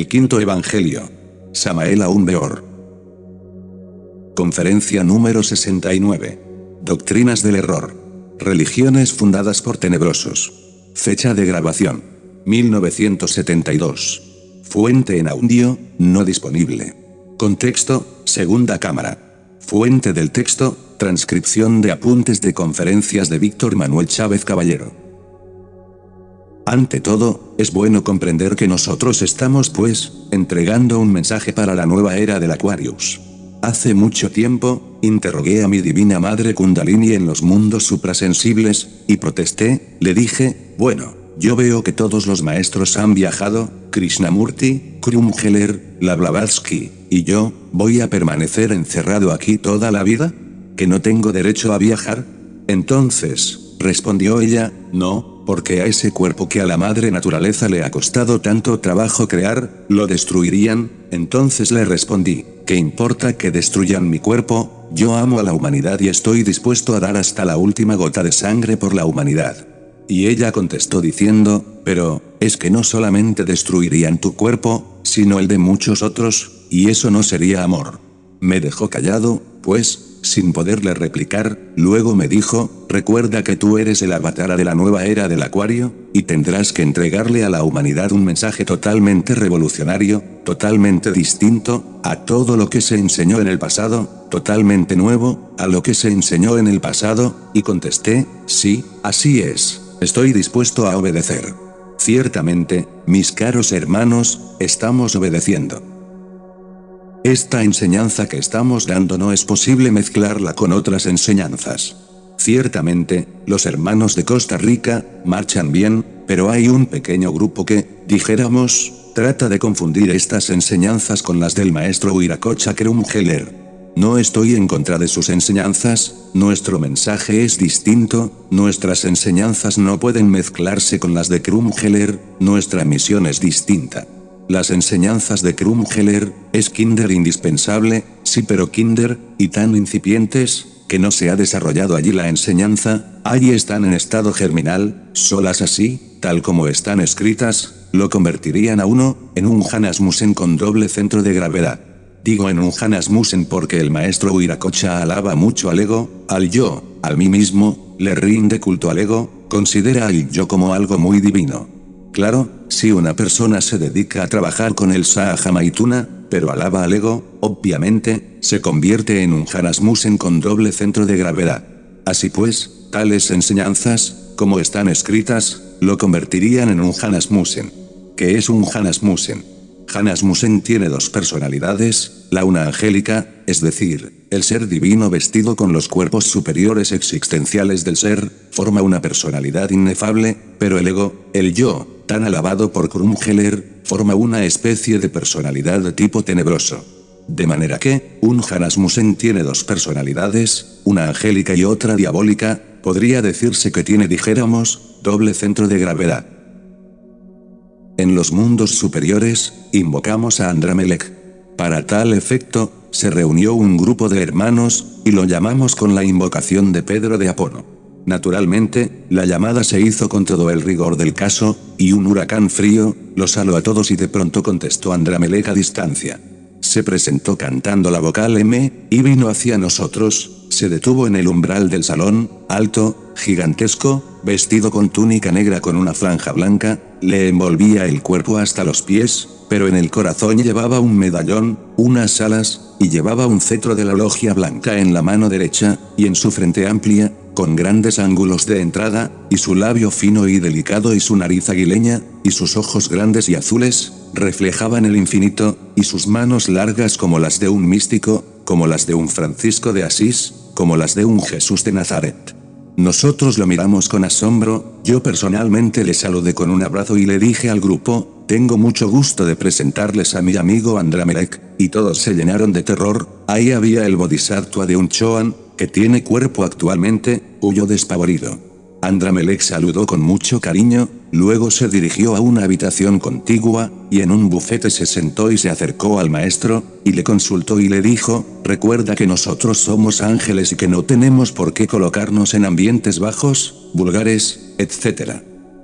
El quinto evangelio. Samael Aun Beor. Conferencia número 69. Doctrinas del error. Religiones fundadas por tenebrosos. Fecha de grabación: 1972. Fuente en audio, no disponible. Contexto: Segunda Cámara. Fuente del texto: transcripción de apuntes de conferencias de Víctor Manuel Chávez Caballero. Ante todo, es bueno comprender que nosotros estamos entregando un mensaje para la nueva era del Aquarius. Hace mucho tiempo, interrogué a mi divina madre Kundalini en los mundos suprasensibles, y protesté, le dije, bueno, yo veo que todos los maestros han viajado, Krishnamurti, Krumheller, Blavatsky, y yo, ¿voy a permanecer encerrado aquí toda la vida? ¿Que no tengo derecho a viajar? Entonces, respondió ella, no, porque a ese cuerpo que a la madre naturaleza le ha costado tanto trabajo crear, lo destruirían. Entonces le respondí, ¿qué importa que destruyan mi cuerpo? Yo amo a la humanidad y estoy dispuesto a dar hasta la última gota de sangre por la humanidad. Y ella contestó diciendo, pero, es que no solamente destruirían tu cuerpo, sino el de muchos otros, y eso no sería amor. Me dejó callado, sin poderle replicar. Luego me dijo, recuerda que tú eres el avatar de la nueva era del Acuario, y tendrás que entregarle a la humanidad un mensaje totalmente revolucionario, totalmente distinto a todo lo que se enseñó en el pasado, totalmente nuevo a lo que se enseñó en el pasado, y contesté, sí, así es, estoy dispuesto a obedecer. Ciertamente, mis caros hermanos, estamos obedeciendo. Esta enseñanza que estamos dando no es posible mezclarla con otras enseñanzas. Ciertamente, los hermanos de Costa Rica marchan bien, pero hay un pequeño grupo que, dijéramos, trata de confundir estas enseñanzas con las del maestro Wiracocha Krumheller. No estoy en contra de sus enseñanzas, nuestro mensaje es distinto, nuestras enseñanzas no pueden mezclarse con las de Krumheller, nuestra misión es distinta. Las enseñanzas de Krumheller es kinder indispensable, sí, pero kinder, y tan incipientes, que no se ha desarrollado allí la enseñanza, allí están en estado germinal, solas así, tal como están escritas, lo convertirían a uno, en un Hanasmusen con doble centro de gravedad. Digo en un Hanasmusen porque el maestro Wiracocha alaba mucho al ego, al yo, al mí mismo, le rinde culto al ego, considera al yo como algo muy divino. Claro, si una persona se dedica a trabajar con el Sahaja Maituna, pero alaba al ego, obviamente, se convierte en un Hanasmusen con doble centro de gravedad. Así pues, tales enseñanzas, como están escritas, lo convertirían en un Hanasmusen. ¿Qué es un Hanasmusen? Hanasmusen tiene dos personalidades, la una angélica, es decir, el ser divino vestido con los cuerpos superiores existenciales del ser, forma una personalidad inefable, pero el ego, el yo, tan alabado por Krumheller, forma una especie de personalidad de tipo tenebroso. De manera que, un Hanasmusen tiene dos personalidades, una angélica y otra diabólica, podría decirse que tiene, dijéramos, doble centro de gravedad. En los mundos superiores, invocamos a Andramelech. Para tal efecto, se reunió un grupo de hermanos, y lo llamamos con la invocación de Pedro de Apono. Naturalmente, la llamada se hizo con todo el rigor del caso, y un huracán frío, los aló a todos y de pronto contestó Andramelech a distancia. Se presentó cantando la vocal M, y vino hacia nosotros, se detuvo en el umbral del salón, alto, gigantesco, vestido con túnica negra con una franja blanca, le envolvía el cuerpo hasta los pies, pero en el corazón llevaba un medallón, unas alas, y llevaba un cetro de la logia blanca en la mano derecha, y en su frente amplia, con grandes ángulos de entrada, y su labio fino y delicado y su nariz aguileña, y sus ojos grandes y azules, reflejaban el infinito, y sus manos largas como las de un místico, como las de un Francisco de Asís, como las de un Jesús de Nazaret. Nosotros lo miramos con asombro, yo personalmente le saludé con un abrazo y le dije al grupo, tengo mucho gusto de presentarles a mi amigo Andramelech, y todos se llenaron de terror. Ahí había el bodhisattva de Unchoan, que tiene cuerpo actualmente, huyó despavorido. Andramelech saludó con mucho cariño, luego se dirigió a una habitación contigua, y en un bufete se sentó y se acercó al maestro, y le consultó y le dijo, recuerda que nosotros somos ángeles y que no tenemos por qué colocarnos en ambientes bajos, vulgares, etc.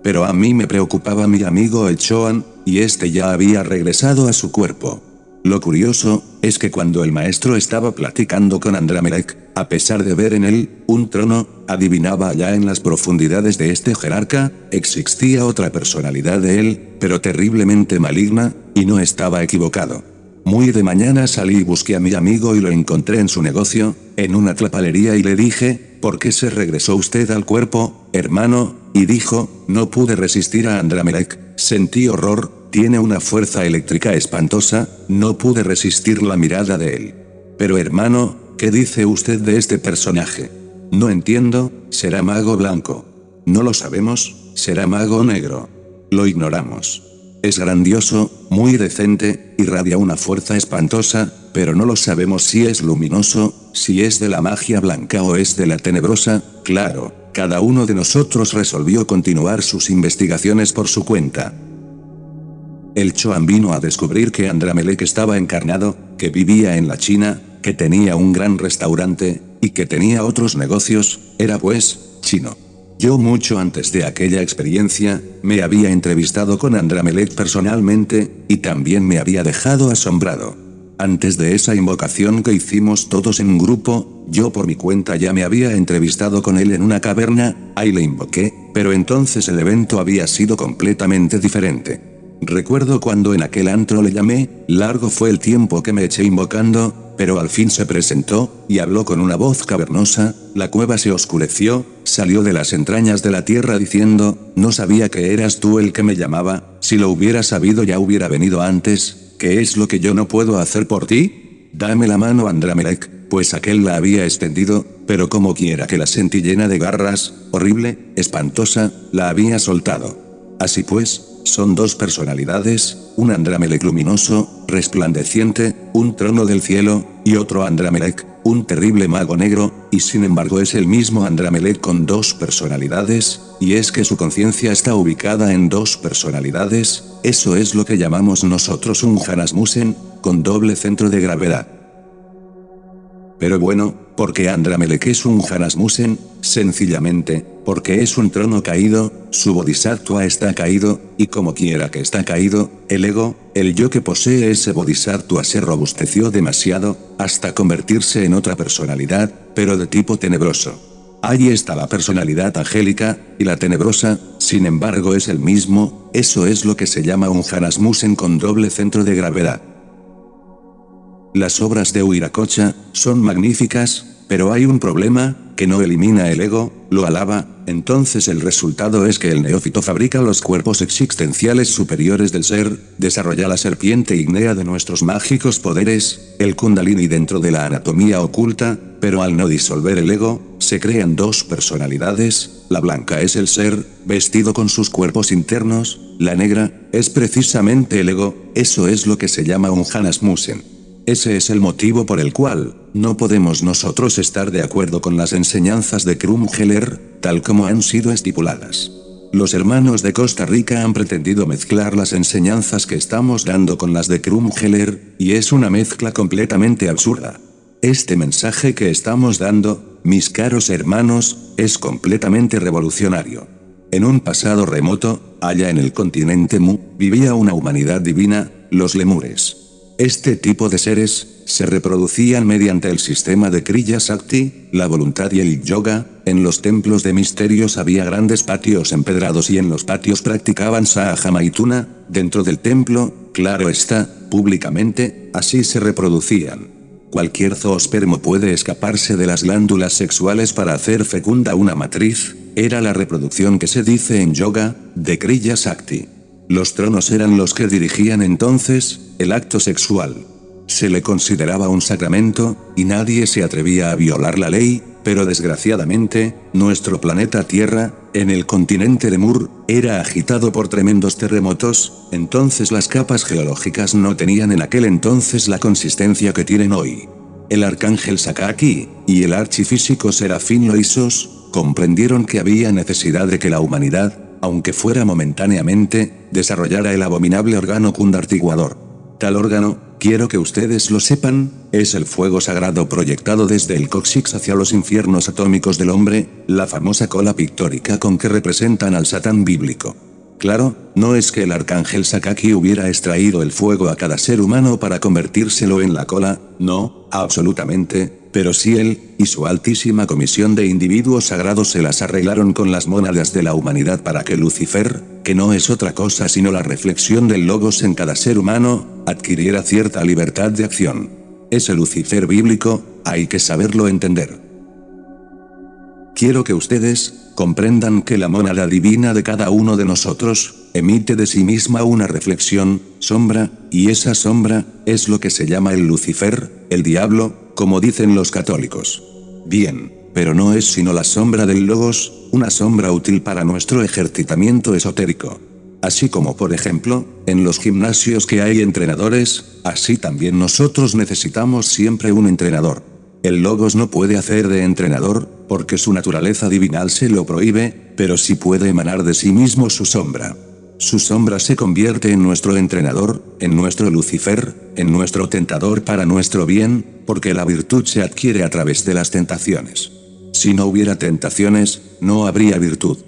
Pero a mí me preocupaba mi amigo el Choan, y este ya había regresado a su cuerpo. Lo curioso, es que cuando el maestro estaba platicando con Andramelech, a pesar de ver en él, un trono, adivinaba allá en las profundidades de este jerarca, existía otra personalidad de él, pero terriblemente maligna, y no estaba equivocado. Muy de mañana salí y busqué a mi amigo y lo encontré en su negocio, en una tlapalería y le dije, ¿por qué se regresó usted al cuerpo, hermano? Y dijo, no pude resistir a Andramelech, sentí horror, tiene una fuerza eléctrica espantosa, no pude resistir la mirada de él. Pero hermano, ¿qué dice usted de este personaje? No entiendo, ¿será mago blanco? No lo sabemos, ¿será mago negro? Lo ignoramos. Es grandioso, muy decente, irradia una fuerza espantosa, pero no lo sabemos si es luminoso, si es de la magia blanca o es de la tenebrosa, claro, cada uno de nosotros resolvió continuar sus investigaciones por su cuenta. El Choan vino a descubrir que Andramelech estaba encarnado, que vivía en la China, que tenía un gran restaurante, y que tenía otros negocios, era pues, chino. Yo mucho antes de aquella experiencia, me había entrevistado con Andramelech personalmente, y también me había dejado asombrado. Antes de esa invocación que hicimos todos en un grupo, yo por mi cuenta ya me había entrevistado con él en una caverna, ahí le invoqué, pero entonces el evento había sido completamente diferente. Recuerdo cuando en aquel antro le llamé, largo fue el tiempo que me eché invocando, pero al fin se presentó, y habló con una voz cavernosa, la cueva se oscureció, salió de las entrañas de la tierra diciendo, no sabía que eras tú el que me llamaba, si lo hubiera sabido ya hubiera venido antes, ¿qué es lo que yo no puedo hacer por ti? Dame la mano Andramelech, pues aquel la había extendido, pero como quiera que la sentí llena de garras, horrible, espantosa, la había soltado. Así pues, son dos personalidades, un Andramelech luminoso, resplandeciente, un trono del cielo, y otro Andramelech, un terrible mago negro, y sin embargo es el mismo Andramelech con dos personalidades, y es que su conciencia está ubicada en dos personalidades, eso es lo que llamamos nosotros un Janasmusen, con doble centro de gravedad. Pero bueno, ¿por qué Andramelech es un Janasmusen? Sencillamente, porque es un trono caído, su bodhisattva está caído, y como quiera que está caído, el ego, el yo que posee ese bodhisattva se robusteció demasiado, hasta convertirse en otra personalidad, pero de tipo tenebroso. Ahí está la personalidad angélica, y la tenebrosa, sin embargo es el mismo, eso es lo que se llama un Janasmusen con doble centro de gravedad. Las obras de Huiracocha son magníficas, pero hay un problema, que no elimina el ego, lo alaba, entonces el resultado es que el neófito fabrica los cuerpos existenciales superiores del ser, desarrolla la serpiente ígnea de nuestros mágicos poderes, el kundalini dentro de la anatomía oculta, pero al no disolver el ego, se crean dos personalidades, la blanca es el ser, vestido con sus cuerpos internos, la negra, es precisamente el ego, eso es lo que se llama un Janasmusen. Ese es el motivo por el cual, no podemos nosotros estar de acuerdo con las enseñanzas de Krumheller, tal como han sido estipuladas. Los hermanos de Costa Rica han pretendido mezclar las enseñanzas que estamos dando con las de Krumheller, y es una mezcla completamente absurda. Este mensaje que estamos dando, mis caros hermanos, es completamente revolucionario. En un pasado remoto, allá en el continente Mu, vivía una humanidad divina, los lemures. Este tipo de seres, se reproducían mediante el sistema de Kriya Shakti, la voluntad y el yoga, en los templos de misterios había grandes patios empedrados y en los patios practicaban Sahaja Maituna, dentro del templo, claro está, públicamente, así se reproducían. Cualquier zoospermo puede escaparse de las glándulas sexuales para hacer fecunda una matriz, era la reproducción que se dice en yoga, de Kriya Shakti. Los tronos eran los que dirigían entonces, el acto sexual. Se le consideraba un sacramento, y nadie se atrevía a violar la ley, pero desgraciadamente, nuestro planeta Tierra, en el continente Lemur, era agitado por tremendos terremotos, entonces las capas geológicas no tenían en aquel entonces la consistencia que tienen hoy. El arcángel Sakaki, y el archifísico Serafín Loisos, comprendieron que había necesidad de que la humanidad, aunque fuera momentáneamente, desarrollara el abominable órgano kundartiguador. Tal órgano, quiero que ustedes lo sepan, es el fuego sagrado proyectado desde el cóccix hacia los infiernos atómicos del hombre, la famosa cola pictórica con que representan al Satán bíblico. Claro, no es que el arcángel Sakaki hubiera extraído el fuego a cada ser humano para convertírselo en la cola, no, absolutamente, pero sí él, y su altísima comisión de individuos sagrados se las arreglaron con las mónadas de la humanidad para que Lucifer, que no es otra cosa sino la reflexión del logos en cada ser humano, adquiriera cierta libertad de acción. Ese Lucifer bíblico, hay que saberlo entender. Quiero que ustedes comprendan que la mónada divina de cada uno de nosotros emite de sí misma una reflexión, sombra, y esa sombra es lo que se llama el Lucifer, el diablo, como dicen los católicos. Bien, pero no es sino la sombra del logos, una sombra útil para nuestro ejercitamiento esotérico. Así como por ejemplo, en los gimnasios que hay entrenadores, así también nosotros necesitamos siempre un entrenador. El logos no puede hacer de entrenador, porque su naturaleza divinal se lo prohíbe, pero sí puede emanar de sí mismo su sombra. Su sombra se convierte en nuestro entrenador, en nuestro Lucifer, en nuestro tentador para nuestro bien, porque la virtud se adquiere a través de las tentaciones. Si no hubiera tentaciones, no habría virtud.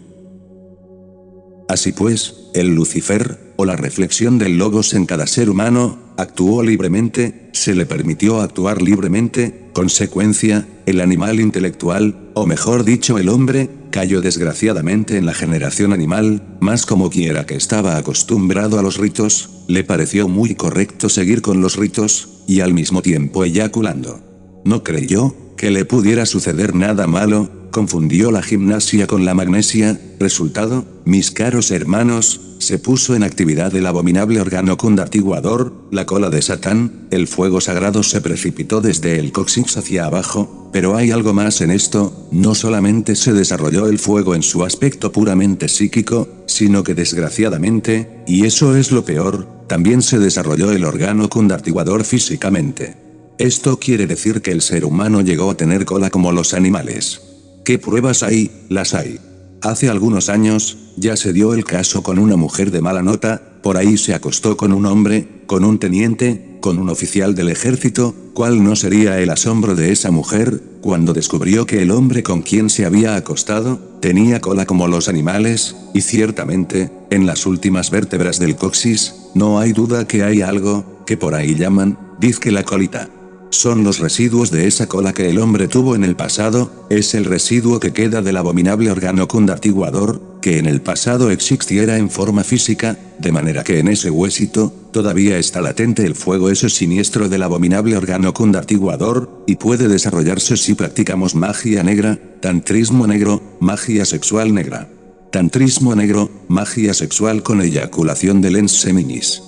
Así pues, el Lucifer, o la reflexión del logos en cada ser humano, actuó libremente, se le permitió actuar libremente, consecuencia, el animal intelectual, o mejor dicho el hombre, cayó desgraciadamente en la generación animal, mas como quiera que estaba acostumbrado a los ritos, le pareció muy correcto seguir con los ritos, y al mismo tiempo eyaculando. No creyó que le pudiera suceder nada malo, confundió la gimnasia con la magnesia, resultado, mis caros hermanos, se puso en actividad el abominable órgano condartiguador, la cola de Satán, el fuego sagrado se precipitó desde el cóccix hacia abajo, pero hay algo más en esto, no solamente se desarrolló el fuego en su aspecto puramente psíquico, sino que desgraciadamente, y eso es lo peor, también se desarrolló el órgano condartiguador físicamente. Esto quiere decir que el ser humano llegó a tener cola como los animales. ¿Qué pruebas hay? Las hay. Hace algunos años, ya se dio el caso con una mujer de mala nota, por ahí se acostó con un hombre, con un teniente, con un oficial del ejército, ¿cuál no sería el asombro de esa mujer, cuando descubrió que el hombre con quien se había acostado, tenía cola como los animales, y ciertamente, en las últimas vértebras del coxis, no hay duda que hay algo, que por ahí llaman, dizque la colita. Son los residuos de esa cola que el hombre tuvo en el pasado, es el residuo que queda del abominable órgano condartiguador, que en el pasado existiera en forma física, de manera que en ese huesito, todavía está latente el fuego ese siniestro del abominable órgano condartiguador, y puede desarrollarse si practicamos magia negra, tantrismo negro, magia sexual negra. Tantrismo negro, magia sexual con eyaculación del ens seminis.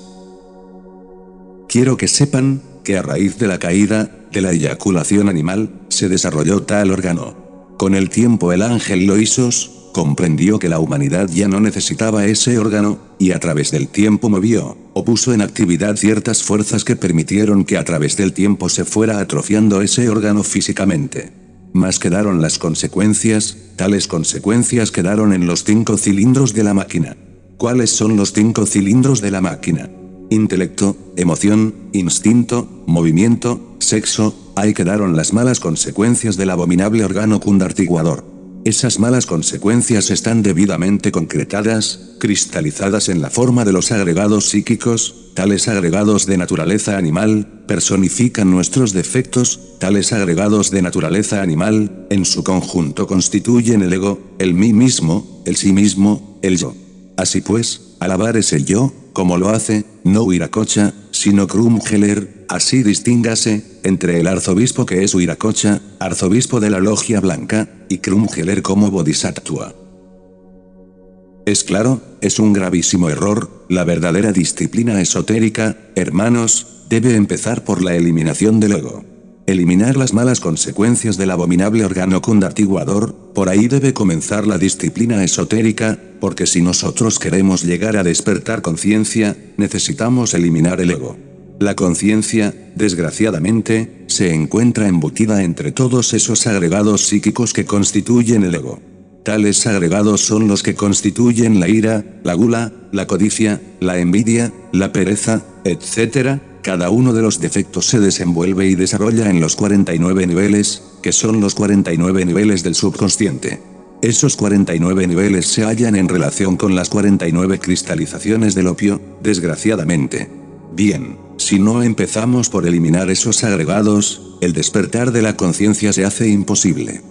Quiero que sepan, que a raíz de la caída, de la eyaculación animal, se desarrolló tal órgano. Con el tiempo el ángel Loisos, comprendió que la humanidad ya no necesitaba ese órgano, y a través del tiempo movió, o puso en actividad ciertas fuerzas que permitieron que a través del tiempo se fuera atrofiando ese órgano físicamente. Mas quedaron las consecuencias, tales consecuencias quedaron en los 5 cilindros de la máquina. ¿Cuáles son los 5 cilindros de la máquina? Intelecto, emoción, instinto, movimiento, sexo, ahí quedaron las malas consecuencias del abominable órgano condartiguador. Esas malas consecuencias están debidamente concretadas, cristalizadas en la forma de los agregados psíquicos, tales agregados de naturaleza animal, personifican nuestros defectos, tales agregados de naturaleza animal, en su conjunto constituyen el ego, el mí mismo, el sí mismo, el yo. Así pues, alabar es el yo, como lo hace, no Huiracocha, sino Krumheller, así distíngase, entre el arzobispo que es Huiracocha, arzobispo de la Logia Blanca, y Krumheller como Bodhisattva. Es claro, es un gravísimo error, la verdadera disciplina esotérica, hermanos, debe empezar por la eliminación del ego. Eliminar las malas consecuencias del abominable órgano condartiguador, por ahí debe comenzar la disciplina esotérica, porque si nosotros queremos llegar a despertar conciencia, necesitamos eliminar el ego. La conciencia, desgraciadamente, se encuentra embutida entre todos esos agregados psíquicos que constituyen el ego. Tales agregados son los que constituyen la ira, la gula, la codicia, la envidia, la pereza, etc., cada uno de los defectos se desenvuelve y desarrolla en los 49 niveles, que son los 49 niveles del subconsciente. Esos 49 niveles se hallan en relación con las 49 cristalizaciones del opio, desgraciadamente. Bien, si no empezamos por eliminar esos agregados, el despertar de la conciencia se hace imposible.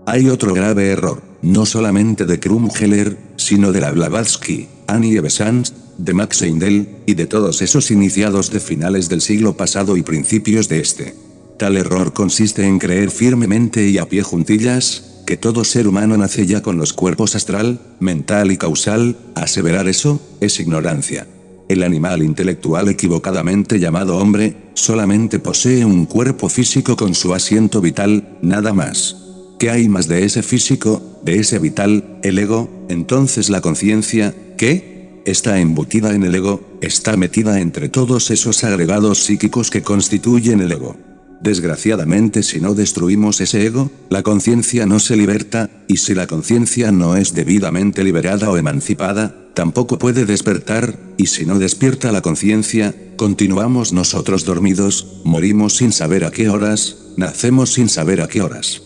Hay otro grave error, no solamente de Krumheller, sino de la Blavatsky, Annie Besant, de Max Heindel, y de todos esos iniciados de finales del siglo pasado y principios de este. Tal error consiste en creer firmemente y a pie juntillas, que todo ser humano nace ya con los cuerpos astral, mental y causal. Aseverar eso, es ignorancia. El animal intelectual equivocadamente llamado hombre, solamente posee un cuerpo físico con su asiento vital, nada más. ¿Qué hay más de ese físico, de ese vital, el ego? Entonces la conciencia, ¿qué? Está embutida en el ego, está metida entre todos esos agregados psíquicos que constituyen el ego. Desgraciadamente, si no destruimos ese ego, la conciencia no se liberta, y si la conciencia no es debidamente liberada o emancipada, tampoco puede despertar, y si no despierta la conciencia, continuamos nosotros dormidos, morimos sin saber a qué horas, nacemos sin saber a qué horas.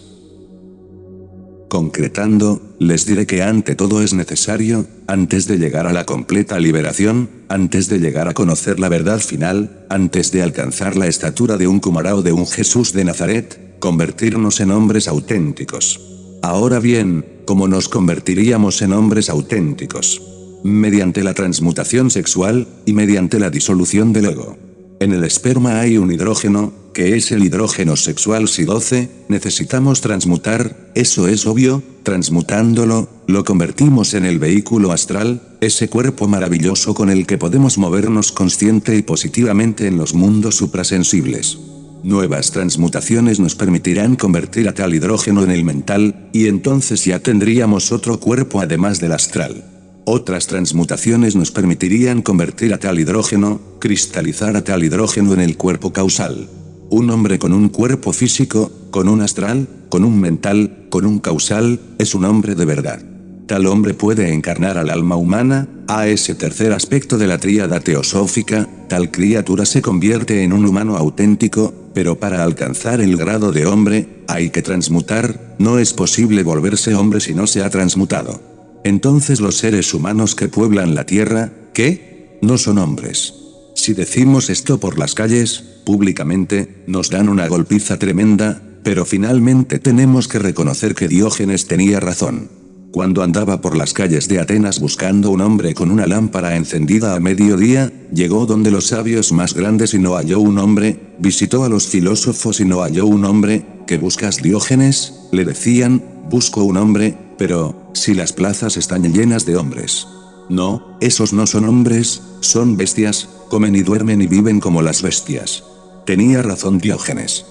Concretando, les diré que ante todo es necesario, antes de llegar a la completa liberación, antes de llegar a conocer la verdad final, antes de alcanzar la estatura de un Kumara o de un Jesús de Nazaret, convertirnos en hombres auténticos. Ahora bien, ¿cómo nos convertiríamos en hombres auténticos? Mediante la transmutación sexual, y mediante la disolución del ego. En el esperma hay un hidrógeno, que es el hidrógeno sexual Si12, necesitamos transmutar, eso es obvio, transmutándolo, lo convertimos en el vehículo astral, ese cuerpo maravilloso con el que podemos movernos consciente y positivamente en los mundos suprasensibles. Nuevas transmutaciones nos permitirán convertir a tal hidrógeno en el mental, y entonces ya tendríamos otro cuerpo además del astral. Otras transmutaciones nos permitirían convertir a tal hidrógeno, cristalizar a tal hidrógeno en el cuerpo causal. Un hombre con un cuerpo físico, con un astral, con un mental, con un causal, es un hombre de verdad. Tal hombre puede encarnar al alma humana, a ese tercer aspecto de la tríada teosófica, tal criatura se convierte en un humano auténtico, pero para alcanzar el grado de hombre, hay que transmutar, no es posible volverse hombre si no se ha transmutado. Entonces los seres humanos que pueblan la tierra, ¿qué? No son hombres. Si decimos esto por las calles, públicamente, nos dan una golpiza tremenda, pero finalmente tenemos que reconocer que Diógenes tenía razón. Cuando andaba por las calles de Atenas buscando un hombre con una lámpara encendida a mediodía, llegó donde los sabios más grandes y no halló un hombre, visitó a los filósofos y no halló un hombre. ¿Qué buscas, Diógenes? Le decían, busco un hombre, pero, si las plazas están llenas de hombres. No, esos no son hombres, son bestias, comen y duermen y viven como las bestias. Tenía razón Diógenes.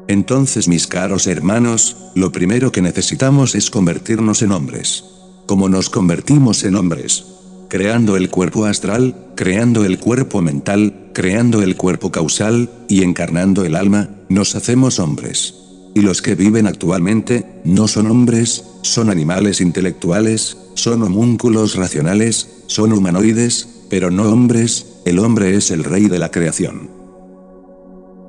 Entonces, mis caros hermanos, lo primero que necesitamos es convertirnos en hombres. ¿Cómo nos convertimos en hombres? Creando el cuerpo astral, creando el cuerpo mental, creando el cuerpo causal, y encarnando el alma, nos hacemos hombres. Y los que viven actualmente, no son hombres, son animales intelectuales, son homúnculos racionales, son humanoides, pero no hombres. El hombre es el rey de la creación.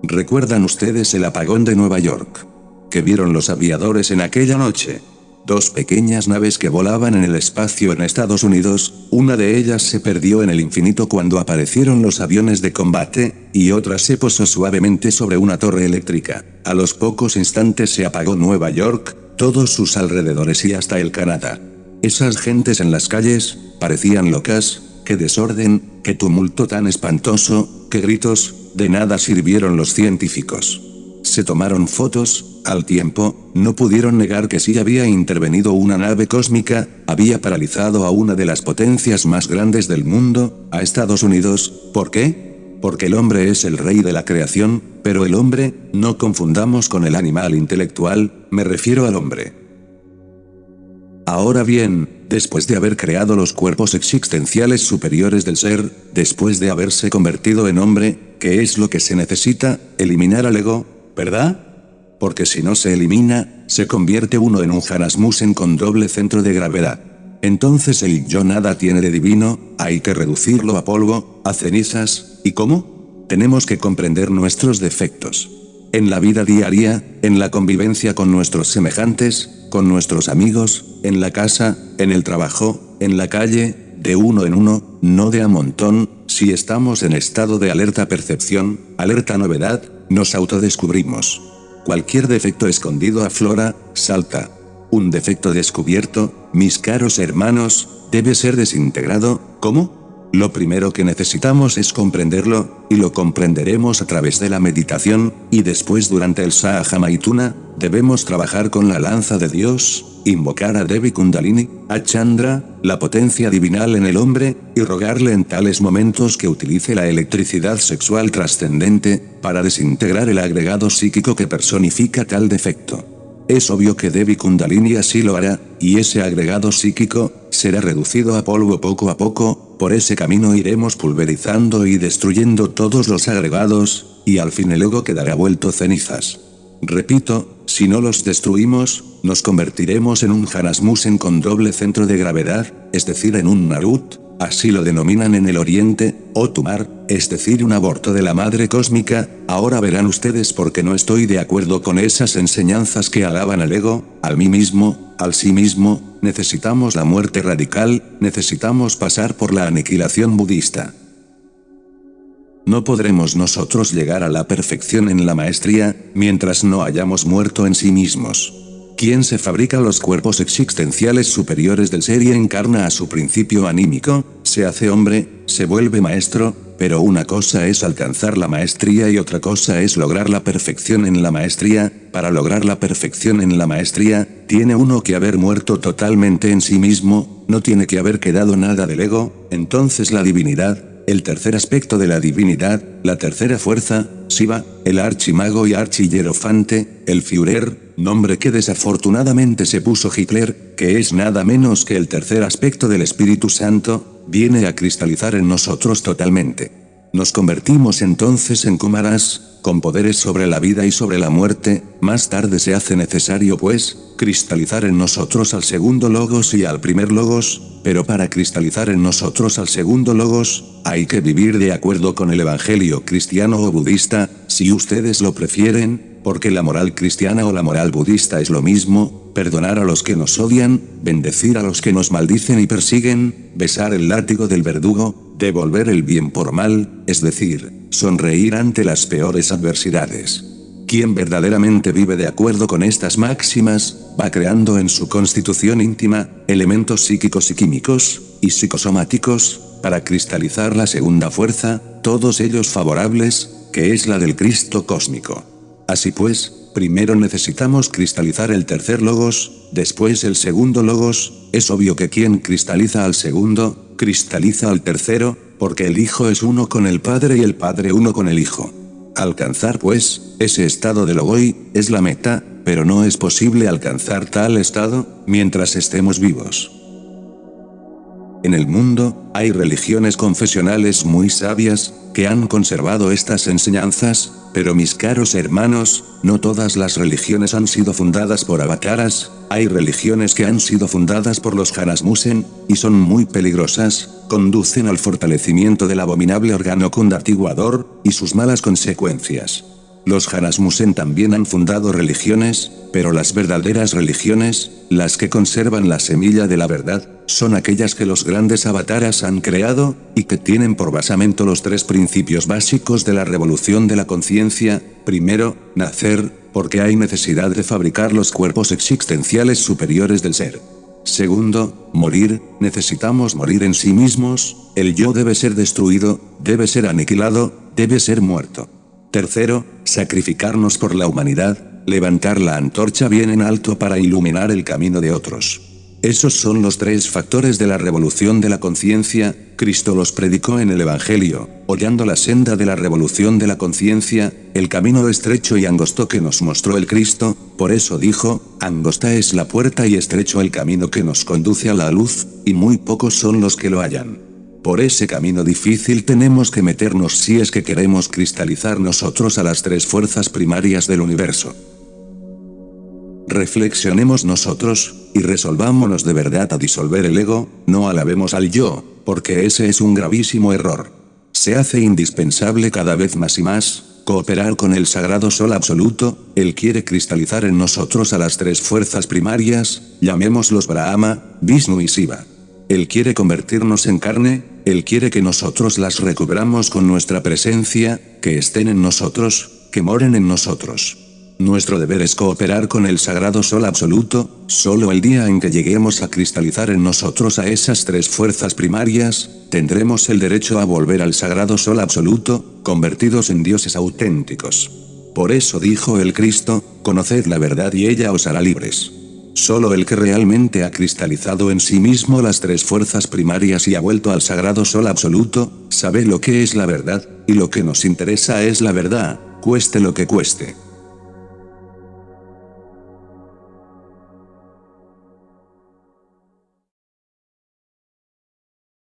¿Recuerdan ustedes el apagón de Nueva York? ¿Qué vieron los aviadores en aquella noche? Dos pequeñas naves que volaban en el espacio en Estados Unidos, una de ellas se perdió en el infinito cuando aparecieron los aviones de combate, y otra se posó suavemente sobre una torre eléctrica. A los pocos instantes se apagó Nueva York, todos sus alrededores y hasta el Canadá. Esas gentes en las calles, parecían locas. Qué desorden, qué tumulto tan espantoso, qué gritos. De nada sirvieron los científicos. Se tomaron fotos, al tiempo, no pudieron negar que sí había intervenido una nave cósmica, había paralizado a una de las potencias más grandes del mundo, a Estados Unidos. ¿Por qué? Porque el hombre es el rey de la creación, pero el hombre, no confundamos con el animal intelectual, me refiero al hombre. Ahora bien, después de haber creado los cuerpos existenciales superiores del ser, después de haberse convertido en hombre, ¿qué es lo que se necesita? Eliminar al ego, ¿verdad? Porque si no se elimina, se convierte uno en un Hanasmussen con doble centro de gravedad. entonces el yo nada tiene de divino, hay que reducirlo a polvo, a cenizas, ¿y cómo? Tenemos que comprender nuestros defectos. En la vida diaria, en la convivencia con nuestros semejantes, con nuestros amigos, en la casa, en el trabajo, en la calle, de uno en uno, no de a montón, si estamos en estado de alerta percepción, alerta novedad, nos autodescubrimos. Cualquier defecto escondido aflora, salta. Un defecto descubierto, mis caros hermanos, debe ser desintegrado, ¿cómo? Lo primero que necesitamos es comprenderlo, y lo comprenderemos a través de la meditación, y después durante el Sahaja Maituna, debemos trabajar con la lanza de Dios, invocar a Devi Kundalini, a Chandra, la potencia divinal en el hombre, y rogarle en tales momentos que utilice la electricidad sexual trascendente, para desintegrar el agregado psíquico que personifica tal defecto. Es obvio que Devi Kundalini así lo hará, y ese agregado psíquico, será reducido a polvo poco a poco, por ese camino iremos pulverizando y destruyendo todos los agregados, y al fin el ego quedará vuelto cenizas. Repito, si no los destruimos, nos convertiremos en un Hanasmusen con doble centro de gravedad, es decir en un Narut, así lo denominan en el oriente, o tumar, es decir un aborto de la madre cósmica. Ahora verán ustedes por qué no estoy de acuerdo con esas enseñanzas que alaban al ego, al mí mismo, al sí mismo. Necesitamos la muerte radical, necesitamos pasar por la aniquilación budista. No podremos nosotros llegar a la perfección en la maestría, mientras no hayamos muerto en sí mismos. Quien se fabrica los cuerpos existenciales superiores del ser y encarna a su principio anímico, se hace hombre, se vuelve maestro, pero una cosa es alcanzar la maestría y otra cosa es lograr la perfección en la maestría. Para lograr la perfección en la maestría, tiene uno que haber muerto totalmente en sí mismo, no tiene que haber quedado nada del ego, entonces la divinidad, el tercer aspecto de la divinidad, la tercera fuerza, Shiva, el archimago y archihierofante, el Führer, nombre que desafortunadamente se puso Hitler, que es nada menos que el tercer aspecto del Espíritu Santo, viene a cristalizar en nosotros totalmente. Nos convertimos entonces en Kumaras, con poderes sobre la vida y sobre la muerte. Más tarde se hace necesario pues, cristalizar en nosotros al segundo logos y al primer logos, pero para cristalizar en nosotros al segundo logos, hay que vivir de acuerdo con el evangelio cristiano o budista, si ustedes lo prefieren, porque la moral cristiana o la moral budista es lo mismo: perdonar a los que nos odian, bendecir a los que nos maldicen y persiguen, besar el látigo del verdugo, devolver el bien por mal, es decir, sonreír ante las peores adversidades. Quien verdaderamente vive de acuerdo con estas máximas, va creando en su constitución íntima, elementos psíquicos y químicos, y psicosomáticos, para cristalizar la segunda fuerza, todos ellos favorables, que es la del Cristo cósmico. Así pues, primero necesitamos cristalizar el tercer logos, después el segundo logos. Es obvio que quien cristaliza al segundo, cristaliza al tercero, porque el Hijo es uno con el Padre y el Padre uno con el Hijo. Alcanzar pues, ese estado de logoi, es la meta, pero no es posible alcanzar tal estado, mientras estemos vivos. En el mundo, hay religiones confesionales muy sabias, que han conservado estas enseñanzas, pero mis caros hermanos, no todas las religiones han sido fundadas por avataras. Hay religiones que han sido fundadas por los Hanasmusen, y son muy peligrosas, conducen al fortalecimiento del abominable órgano condatiguador, y sus malas consecuencias. Los Hanasmusen también han fundado religiones, pero las verdaderas religiones, las que conservan la semilla de la verdad, son aquellas que los grandes avataras han creado, y que tienen por basamento los tres principios básicos de la revolución de la conciencia. Primero, nacer, porque hay necesidad de fabricar los cuerpos existenciales superiores del ser. Segundo, morir, necesitamos morir en sí mismos, el yo debe ser destruido, debe ser aniquilado, debe ser muerto. Tercero, sacrificarnos por la humanidad, levantar la antorcha bien en alto para iluminar el camino de otros. Esos son los tres factores de la revolución de la conciencia. Cristo los predicó en el Evangelio, hollando la senda de la revolución de la conciencia, el camino estrecho y angosto que nos mostró el Cristo. Por eso dijo: angosta es la puerta y estrecho el camino que nos conduce a la luz, y muy pocos son los que lo hallan. Por ese camino difícil tenemos que meternos si es que queremos cristalizar nosotros a las tres fuerzas primarias del universo. reflexionemos nosotros, y resolvámonos de verdad a disolver el ego, no alabemos al yo, porque ese es un gravísimo error. Se hace indispensable cada vez más y más, cooperar con el sagrado Sol absoluto. Él quiere cristalizar en nosotros a las tres fuerzas primarias, llamémoslos Brahma, Vishnu y Shiva. Él quiere convertirnos en carne, Él quiere que nosotros las recubramos con nuestra presencia, que estén en nosotros, que moren en nosotros. Nuestro deber es cooperar con el sagrado Sol absoluto. Solo el día en que lleguemos a cristalizar en nosotros a esas tres fuerzas primarias, tendremos el derecho a volver al sagrado Sol absoluto, convertidos en dioses auténticos. Por eso dijo el Cristo, conoced la verdad y ella os hará libres. Solo el que realmente ha cristalizado en sí mismo las tres fuerzas primarias y ha vuelto al sagrado Sol absoluto, sabe lo que es la verdad, y lo que nos interesa es la verdad, cueste lo que cueste.